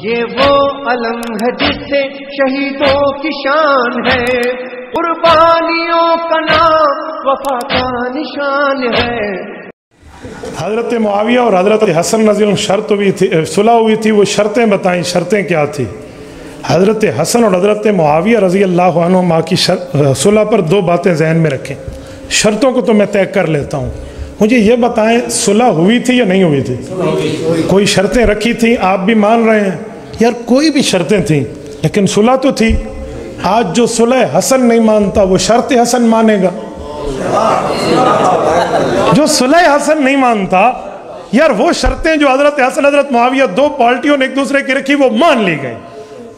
یہ وہ علم ہے جس سے شہیدوں کی شان ہے، قربانیوں کا نام وفا کا نشان ہے۔ حضرت معاویہ اور حضرت حسن رضی اللہ عنہ شرط ہوئی تھی، صلح ہوئی تھی، وہ شرطیں بتائیں، شرطیں کیا تھی؟ حضرت حسن اور حضرت معاویہ رضی اللہ عنہما کی صلح پر دو باتیں ذہن میں رکھیں، شرطوں کو تو میں طے کر لیتا ہوں، مجھے یہ بتائیں صلح ہوئی تھی یا نہیں ہوئی تھی؟ کوئی شرطیں رکھی تھیں؟ آپ بھی مان رہے ہیں یار کوئی بھی شرطیں تھیں لیکن صلح تو تھی۔ آج جو صلح حسن نہیں مانتا وہ شرط حسن مانے گا؟ جو صلح حسن نہیں مانتا یار وہ شرطیں جو حضرت حسن حضرت معاویہ دو پارٹیوں نے ایک دوسرے کی رکھی وہ مان لی گئی،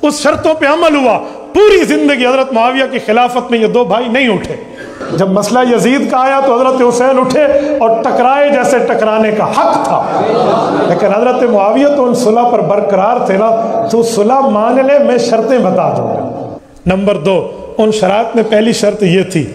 اس شرطوں پہ عمل ہوا، پوری زندگی حضرت معاویہ کی خلافت میں یہ دو بھائی نہیں اٹھے۔ جب مسئلہ یزید کا آیا تو حضرت حسین اٹھے اور ٹکرائے جیسے ٹکرانے کا حق تھا، لیکن حضرت معاویہ تو ان صلح پر برقرار تھے نا، تو صلح مان لے میں شرطیں بتا دوں گا۔ نمبر 2، ان شرائط میں پہلی شرط یہ تھی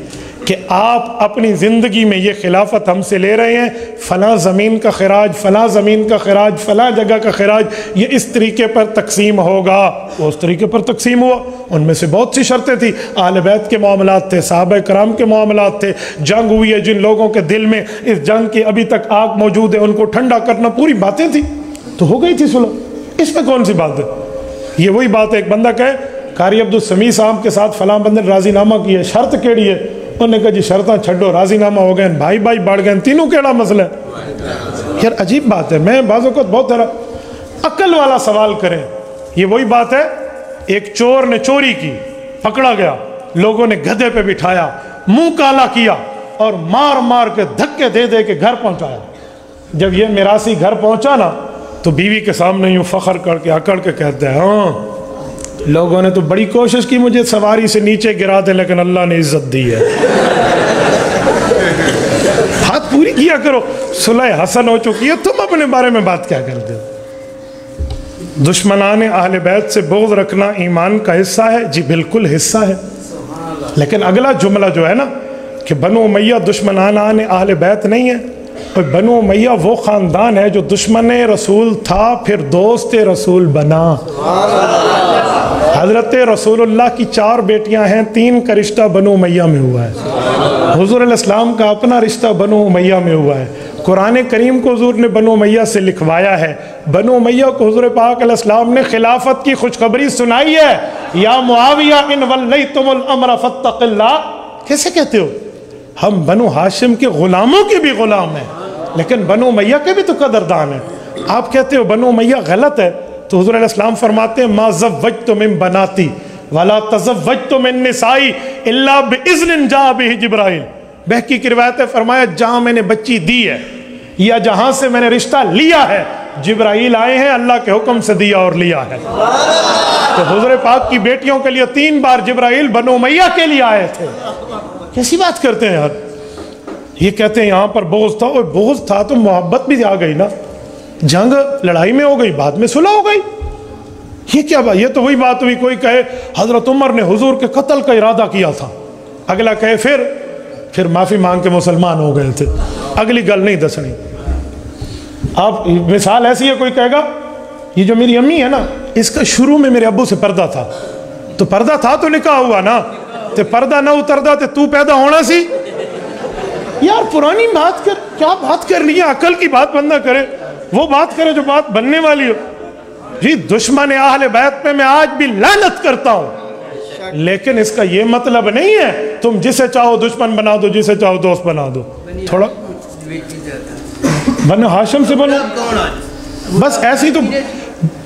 کہ آپ اپنی زندگی میں یہ خلافت ہم سے لے رہے ہیں، فلاں زمین کا خراج، فلاں زمین کا خراج، فلاں جگہ کا خراج یہ اس طریقے پر تقسیم ہوگا، وہ اس طریقے پر تقسیم ہوا۔ ان میں سے بہت سی شرطیں تھیں، اہل بیت کے معاملات تھے، صحابہ کرام کے معاملات تھے، جنگ ہوئی ہے جن لوگوں کے دل میں اس جنگ کی ابھی تک آگ موجود ہے ان کو ٹھنڈا کرنا، پوری باتیں تھیں، تو ہو گئی تھی صلح، اس میں کون سی بات ہے؟ یہ وہی بات ہے ایک بندہ کہے قاری عبدالسمیع صاحب کے ساتھ فلاں بندے نے راضی نامہ کیا ہے، شرط کیڑی ہے؟ انہوں نے کہا جی شرطاں چھڈو، راضی نامہ ہو گئے، بھائی بھائی بڑھ گئے، تینوں کیڑا مسئلہ ہے؟ یار عجیب بات ہے، میں بعض اوقات بہت عقل والا سوال کریں، یہ وہی بات ہے ایک چور نے چوری کی، پکڑا گیا، لوگوں نے گدھے پہ بٹھایا، منہ کالا کیا اور مار مار کے دھکے دے دے کے گھر پہنچایا۔ جب یہ میراثی گھر پہنچا نا تو بیوی کے سامنے یوں فخر کر کے اکڑ کے کہتے ہیں ہاں لوگوں نے تو بڑی کوشش کی مجھے سواری سے نیچے گرا دے لیکن اللہ نے عزت دی ہے۔ بات پوری کیا کرو، صلح حسن ہو چکی ہے، تم اپنے بارے میں بات کیا کرتے ہو؟ دشمنان اہل بیت سے بغض رکھنا ایمان کا حصہ ہے؟ جی بالکل حصہ ہے، لیکن اگلا جملہ جو ہے نا کہ بنو امیہ دشمنان اہل بیت نہیں ہے، اور بنو امیہ وہ خاندان ہے جو دشمن رسول تھا پھر دوست رسول بنا۔ حضرت رسول اللہ کی 4 بیٹیاں ہیں، 3 کا رشتہ بنو امیہ میں ہوا ہے، حضور علیہ السلام کا اپنا رشتہ بنو امیہ میں ہوا ہے، قرآن کریم کو حضور نے بنو امیہ سے لکھوایا ہے، بنو امیہ کو حضور پاک علیہ السلام نے خلافت کی خوشخبری سنائی ہے، یا معاویہ ان ولیتم الامر فاتق اللہ۔ کیسے کہتے ہو؟ ہم بنو ہاشم کے غلاموں کے بھی غلام ہیں لیکن بنو امیہ کے بھی تو قدردان ہیں، آپ کہتے ہو بنو امیہ غلط ہے، تو حضور علیہ السلام فرماتے ہیں ما زوجت من بناتی ولا تزوجت من نسائی الا باذن جاء به جبرائیل۔ بہقی کی روایت ہے، فرمایا جہاں میں نے بچی دی ہے یا جہاں سے میں نے رشتہ لیا ہے جبرائیل آئے ہیں، اللہ کے حکم سے دیا اور لیا ہے۔ تو حضور پاک کی بیٹیوں کے لیے 3 بار جبرائیل بنو امیہ کے لیے آئے تھے۔ کیسی بات کرتے ہیں یار؟ یہ کہتے ہیں یہاں پر بغض تھا، اور بغض تھا تو محبت بھی آ گئی نا، جنگ لڑائی میں ہو گئی، بعد میں صلح ہو گئی، یہ کیا بات؟ یہ تو وہی بات ہوئی کوئی کہے حضرت عمر نے حضور کے قتل کا ارادہ کیا تھا، اگلا کہے پھر معافی مانگ کے مسلمان ہو گئے تھے، اگلی گل نہیں دسنی۔ آپ مثال ایسی ہے، کوئی کہے گا یہ جو میری امی ہے نا اس کا شروع میں میرے ابو سے پردہ تھا، تو پردہ تھا تو نکاح ہوا نا، تے پردہ نہ اتردا تے تو پیدا ہونا سی؟ یار پرانی بات کر، کیا بات کرنی ہے؟ عقل کی بات بندہ کرے، وہ بات کرے جو بات بننے والی ہو۔ جی دشمن اہل بیت پہ میں آج بھی لعنت کرتا ہوں، لیکن اس کا یہ مطلب نہیں ہے تم جسے چاہو دشمن بنا دو، جسے چاہو دوست بنا دو، تھوڑا بنو ہاشم سے بنو۔ بس ایسی تو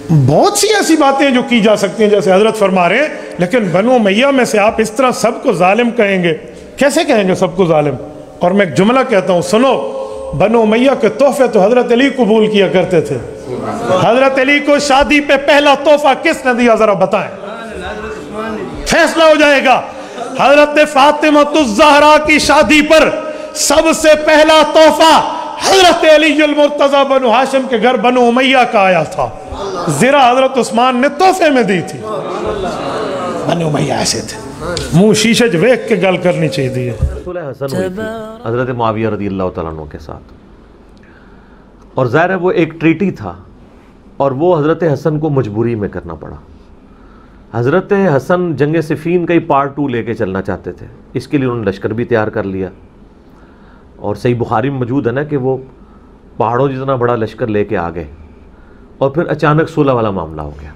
بہت سی ایسی باتیں جو کی جا سکتی ہیں جیسے حضرت فرما رہے ہیں، لیکن بنو امیہ میں سے آپ اس طرح سب کو ظالم کہیں گے؟ کیسے کہیں گے سب کو ظالم؟ اور میں ایک جملہ کہتا ہوں سنو، بنو امیہ کے تحفے تو حضرت علی قبول کیا کرتے تھے۔ حضرت علی کو شادی پہ پہلا تحفہ کس نے دیا ذرا بتائیں، فیصلہ ہو جائے گا۔ حضرت فاطمہ الزہرا کی شادی پر سب سے پہلا تحفہ حضرت علی المرتضی بنو ہاشم کے گھر بنو امیہ کا آیا تھا، زرہ حضرت عثمان نے تحفے میں دی تھی۔ بنو امیہ ایسے تھے، منہ شیشے ویکھ کے گل کرنی چاہیے دی ہے۔ صلح حسن ہوئی تھی حضرت معاویہ رضی اللہ تعالیٰ عنہ کے ساتھ، اور ظاہر ہے وہ ایک ٹریٹی تھا اور وہ حضرت حسن کو مجبوری میں کرنا پڑا. حضرت حسن جنگ صفین کا ہی پارٹ 2 لے کے چلنا چاہتے تھے, اس کے لیے انہوں نے لشکر بھی تیار کر لیا, اور صحیح بخاری میں موجود ہے نا کہ وہ پہاڑوں جتنا بڑا لشکر لے کے آ گئے, اور پھر اچانک صلح والا معاملہ ہو گیا.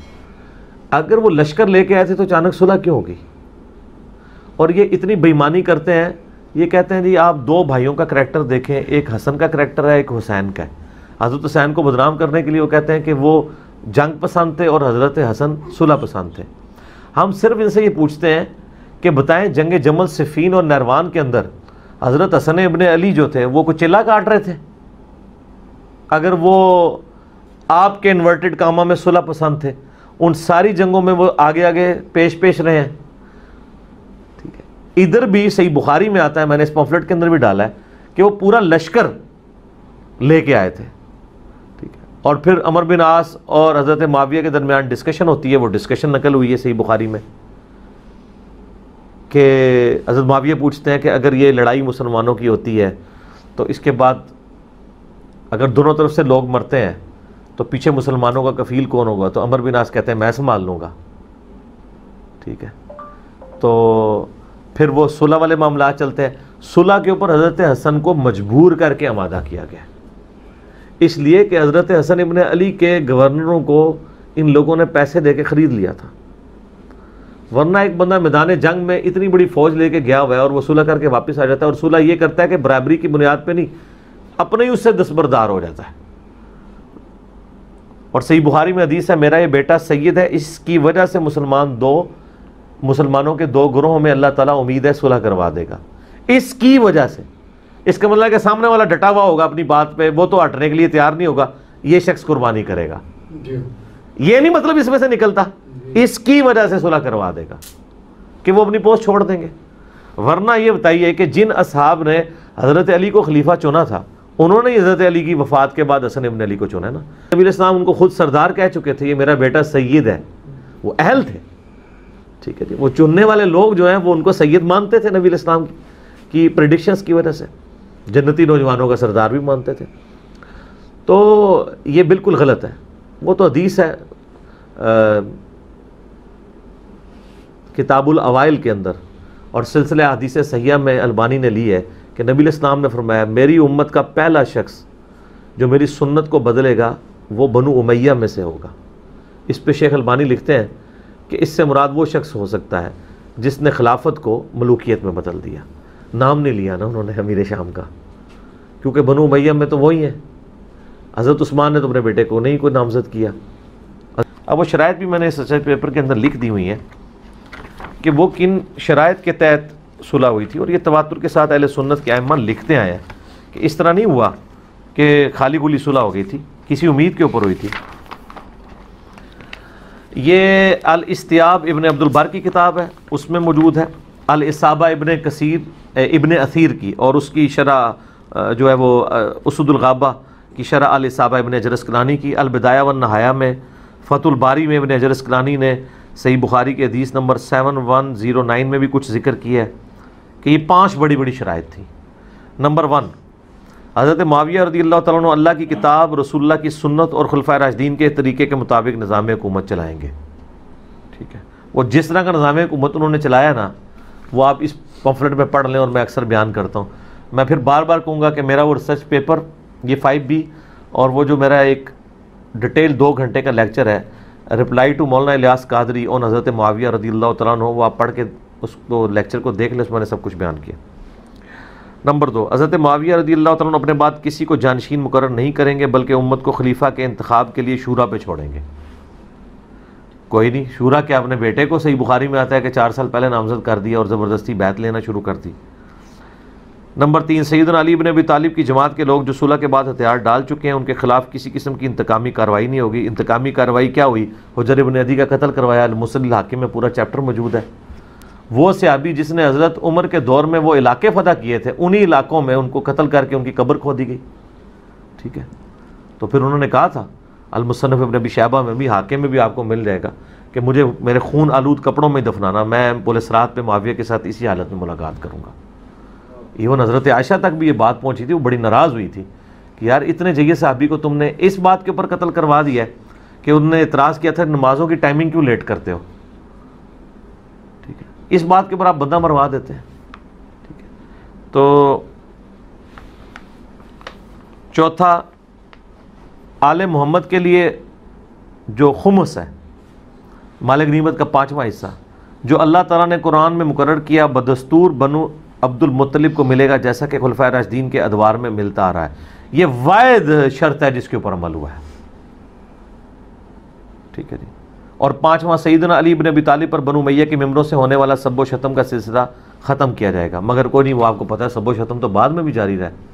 اگر وہ لشکر لے کے آئے تھے تو اچانک صلح کیوں ہوگی؟ اور یہ اتنی بےایمانی کرتے ہیں, یہ کہتے ہیں جی آپ 2 بھائیوں کا کریکٹر دیکھیں, ایک حسن کا کریکٹر ہے, ایک حسین کا ہے. حضرت حسین کو بدنام کرنے کے لیے وہ کہتے ہیں کہ وہ جنگ پسند تھے اور حضرت حسن صلح پسند تھے. ہم صرف ان سے یہ پوچھتے ہیں کہ بتائیں جنگ جمل صفین اور نہروان کے اندر حضرت حسن ابن علی جو تھے وہ کوئی چلا کاٹ رہے تھے؟ اگر وہ آپ کے انورٹڈ کامہ میں صلح پسند تھے, ان ساری جنگوں میں وہ آگے آگے پیش رہے ہیں. ٹھیک ہے, ادھر بھی صحیح بخاری میں آتا ہے, میں نے اس پمفلٹ کے اندر بھی ڈالا ہے کہ وہ پورا لشکر لے کے آئے تھے. ٹھیک ہے, اور پھر عمر بن عاص اور حضرت معاویہ کے درمیان ڈسکشن ہوتی ہے, وہ ڈسکشن نقل ہوئی ہے صحیح بخاری میں کہ حضرت معاویہ پوچھتے ہیں کہ اگر یہ لڑائی مسلمانوں کی ہوتی ہے تو اس کے بعد اگر دونوں طرف سے لوگ مرتے ہیں تو پیچھے مسلمانوں کا کفیل کون ہوگا؟ تو عمر بن عاص کہتے ہیں میں سنبھال لوں گا. ٹھیک ہے, تو پھر وہ صلح والے معاملات چلتے ہیں. صلح کے اوپر حضرت حسن کو مجبور کر کے آمادہ کیا گیا, اس لیے کہ حضرت حسن ابن علی کے گورنروں کو ان لوگوں نے پیسے دے کے خرید لیا تھا, ورنہ ایک بندہ میدان جنگ میں اتنی بڑی فوج لے کے گیا ہوا ہے اور وہ صلح کر کے واپس آ جاتا ہے, اور صلح یہ کرتا ہے کہ برابری کی بنیاد پہ نہیں, اپنے ہی اس سے دستبردار ہو جاتا ہے. اور صحیح بخاری میں حدیث ہے میرا یہ بیٹا سید ہے, اس کی وجہ سے مسلمانوں کے 2 گروہوں میں اللہ تعالیٰ امید ہے صلح کروا دے گا, اس کی وجہ سے. اس کا مطلب ہے کہ سامنے والا ڈٹا ہوا ہوگا اپنی بات پہ, وہ تو ہٹنے کے لیے تیار نہیں ہوگا, یہ شخص قربانی کرے گا. یہ نہیں مطلب اس میں سے نکلتا, اس کی وجہ سے صلح کروا دے گا کہ وہ اپنی پوسٹ چھوڑ دیں گے. ورنہ یہ بتائیے کہ جن اصحاب نے حضرت علی کو خلیفہ چنا تھا, انہوں نے حضرت علی کی وفات کے بعد حسن ابن علی کو چنا ہے نا. نبی علیہ السلام ان کو خود سردار کہہ چکے تھے, یہ میرا بیٹا سید ہے, وہ اہل تھے. ٹھیک ہے جی, وہ چننے والے لوگ جو ہیں وہ ان کو سید مانتے تھے, نبی علیہ السلام کی پریڈکشنز کی وجہ سے جنتی نوجوانوں کا سردار بھی مانتے تھے. تو یہ بالکل غلط ہے. وہ تو حدیث ہے کتاب الاوائل کے اندر, اور سلسلہ حدیث صحیحہ میں البانی نے لی ہے کہ نبی علیہ السلام نے فرمایا میری امت کا پہلا شخص جو میری سنت کو بدلے گا وہ بنو امیہ میں سے ہوگا. اس پہ شیخ البانی لکھتے ہیں کہ اس سے مراد وہ شخص ہو سکتا ہے جس نے خلافت کو ملوکیت میں بدل دیا. نام نہیں لیا نا انہوں نے امیر شام کا, کیونکہ بنو امیہ میں تو وہی ہیں. حضرت عثمان نے تو اپنے بیٹے کو نہیں کوئی نامزد کیا. اب وہ شرائط بھی میں نے سچائی پیپر کے اندر لکھ دی ہوئی ہیں کہ وہ کن شرائط کے تحت صلح ہوئی تھی, اور یہ تواتر کے ساتھ اہل سنت کے ائمہ لکھتے آئے ہیں کہ اس طرح نہیں ہوا کہ خالی گلی صلح ہو گئی تھی, کسی امید کے اوپر ہوئی تھی. یہ الاستیاب ابن عبد البر کی کتاب ہے, اس میں موجود ہے. الاصابہ ابن اثیر کی, اور اس کی شرح جو ہے وہ اسد الغابہ کی شرح الاصابہ ابن حجر اسقلانی کی. البدایہ والنہایہ میں, فتح الباری میں ابن حجر اسقلانی نے صحیح بخاری کے حدیث نمبر 7109 میں بھی کچھ ذکر کیا ہے کہ یہ 5 بڑی بڑی شرائط تھیں. نمبر 1, حضرت معاویہ رضی اللہ تعالیٰ عنہ اللہ کی کتاب, رسول اللہ کی سنت اور خلفائے راشدین کے طریقے کے مطابق نظام حکومت چلائیں گے. ٹھیک ہے, وہ جس طرح کا نظام حکومت انہوں نے چلایا نا, وہ آپ اس پمفلٹ میں پڑھ لیں, اور میں اکثر بیان کرتا ہوں. میں پھر بار بار کہوں گا کہ میرا وہ ریسرچ پیپر یہ 5B, اور وہ جو میرا ایک ڈیٹیل 2 گھنٹے کا لیکچر ہے رپلائی ٹو مولانا الیاس قادری اور حضرت معاویہ رضی اللہ تعالیٰ عنہ, وہ آپ پڑھ کے اس کو لیکچر کو دیکھ لیں, اس میں نے سب کچھ بیان کیا. نمبر 2, حضرت معاویہ رضی اللہ تعالیٰ عنہ اپنے بعد کسی کو جانشین مقرر نہیں کریں گے, بلکہ امت کو خلیفہ کے انتخاب کے لیے شورا پہ چھوڑیں گے. کوئی نہیں, شورا کیا اپنے بیٹے کو, صحیح بخاری میں آتا ہے کہ 4 سال پہلے نامزد کر دیا اور زبردستی بیعت لینا شروع کر دی. نمبر 3, سیدنا علی بن ابی طالب کی جماعت کے لوگ جو صلح کے بعد ہتھیار ڈال چکے ہیں, ان کے خلاف کسی قسم کی انتقامی کارروائی نہیں ہوگی. انتقامی کارروائی کیا ہوئی؟ حجر بن عدی کا قتل کروایا, المسل الحاکم میں پورا چیپٹر موجود ہے. وہ صحابی جس نے حضرت عمر کے دور میں وہ علاقے فتح کیے تھے, انہی علاقوں میں ان کو قتل کر کے ان کی قبر کھو دی گئی. ٹھیک ہے, تو پھر انہوں نے کہا تھا المصنف ابن ابی شیبہ میں بھی, حاکم میں بھی آپ کو مل جائے گا کہ مجھے میرے خون آلود کپڑوں میں دفنانا, میں پل صراط پہ معاویہ کے ساتھ اسی حالت میں ملاقات کروں گا. ایون حضرت عائشہ تک بھی یہ بات پہنچی تھی, وہ بڑی ناراض ہوئی تھی کہ یار اتنے جگہ صحابی کو تم نے اس بات کے اوپر قتل کروا دیا ہے کہ انہوں نے اعتراض کیا تھا نمازوں کی ٹائمنگ کیوں لیٹ کرتے ہو، ٹھیک ہے، اس بات کے اوپر آپ بندہ مروا دیتے ہیں، ٹھیک ہے۔ تو چوتھا، آل محمد کے لیے جو خمس ہے، مال غنیمت کا 5واں حصہ، جو اللہ تعالیٰ نے قرآن میں مقرر کیا، بدستور بنو عبد المطلب کو ملے گا، جیسا کہ خلفائے راشدین کے ادوار میں ملتا آ رہا ہے۔ یہ واحد شرط ہے جس کے اوپر عمل ہوا ہے، ٹھیک ہے جی۔ اور 5واں، سیدنا علی بن ابی طالب پر بنو امیہ کے ممبروں سے ہونے والا سب و شتم کا سلسلہ ختم کیا جائے گا، مگر کوئی نہیں، وہ آپ کو پتہ ہے سب و شتم تو بعد میں بھی جاری رہا ہے۔